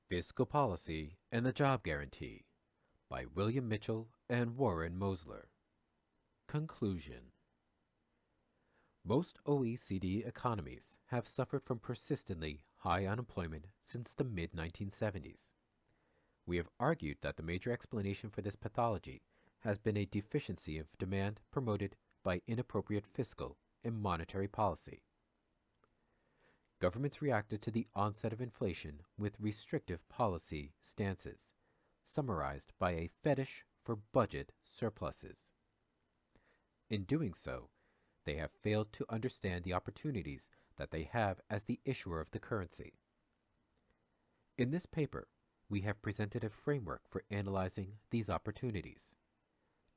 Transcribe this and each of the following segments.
Fiscal Policy and the Job Guarantee by William Mitchell and Warren Mosler. Conclusion. Most OECD economies have suffered from persistently high unemployment since the mid-1970s. We have argued that the major explanation for this pathology has been a deficiency of demand promoted by inappropriate fiscal and monetary policy. Governments reacted to the onset of inflation with restrictive policy stances, summarized by a fetish for budget surpluses. In doing so, they have failed to understand the opportunities that they have as the issuer of the currency. In this paper, we have presented a framework for analyzing these opportunities.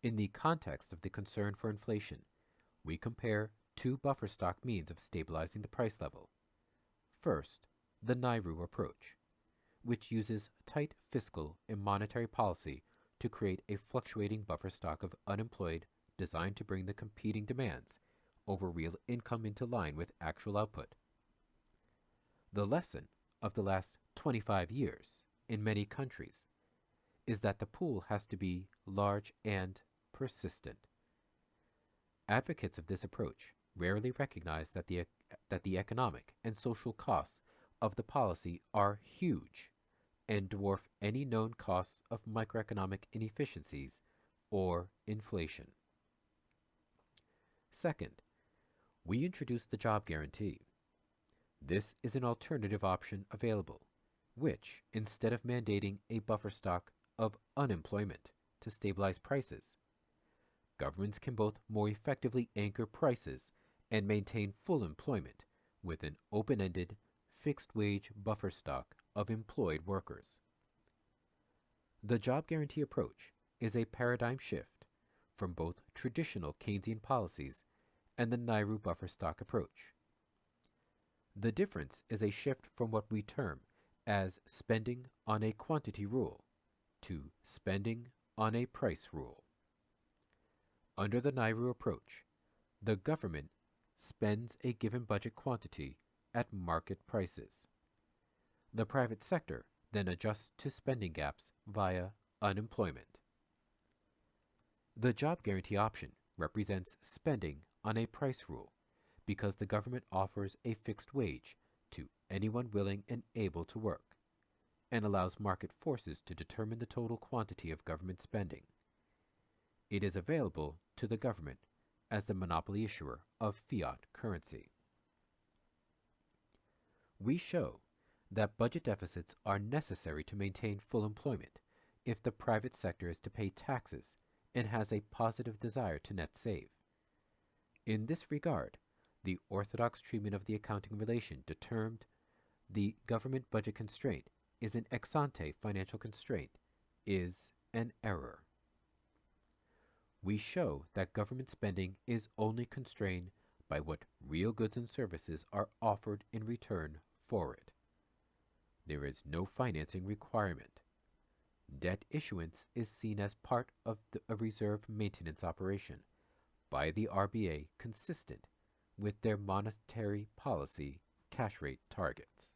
In the context of the concern for inflation, we compare two buffer stock means of stabilizing the price level. First, the NAIRU approach, which uses tight fiscal and monetary policy to create a fluctuating buffer stock of unemployed designed to bring the competing demands over real income into line with actual output. The lesson of the last 25 years in many countries is that the pool has to be large and persistent. Advocates of this approach rarely recognize that the economic and social costs of the policy are huge and dwarf any known costs of microeconomic inefficiencies or inflation. Second, we introduced the job guarantee. This is an alternative option available, which, instead of mandating a buffer stock of unemployment to stabilize prices, governments can both more effectively anchor prices and maintain full employment with an open-ended, fixed-wage buffer stock of employed workers. The job guarantee approach is a paradigm shift from both traditional Keynesian policies and the NAIRU buffer stock approach. The difference is a shift from what we term as spending on a quantity rule to spending on a price rule. Under the NAIRU approach, the government spends a given budget quantity at market prices. The private sector then adjusts to spending gaps via unemployment. The job guarantee option represents spending on a price rule because the government offers a fixed wage to anyone willing and able to work and allows market forces to determine the total quantity of government spending. It is available to the government as the monopoly issuer of fiat currency. We show that budget deficits are necessary to maintain full employment if the private sector is to pay taxes and has a positive desire to net save. In this regard, the orthodox treatment of the accounting relation determined the government budget constraint is an ex ante financial constraint is an error. We show that government spending is only constrained by what real goods and services are offered in return for it. There is no financing requirement. Debt issuance is seen as part of a reserve maintenance operation by the RBA consistent with their monetary policy cash rate targets.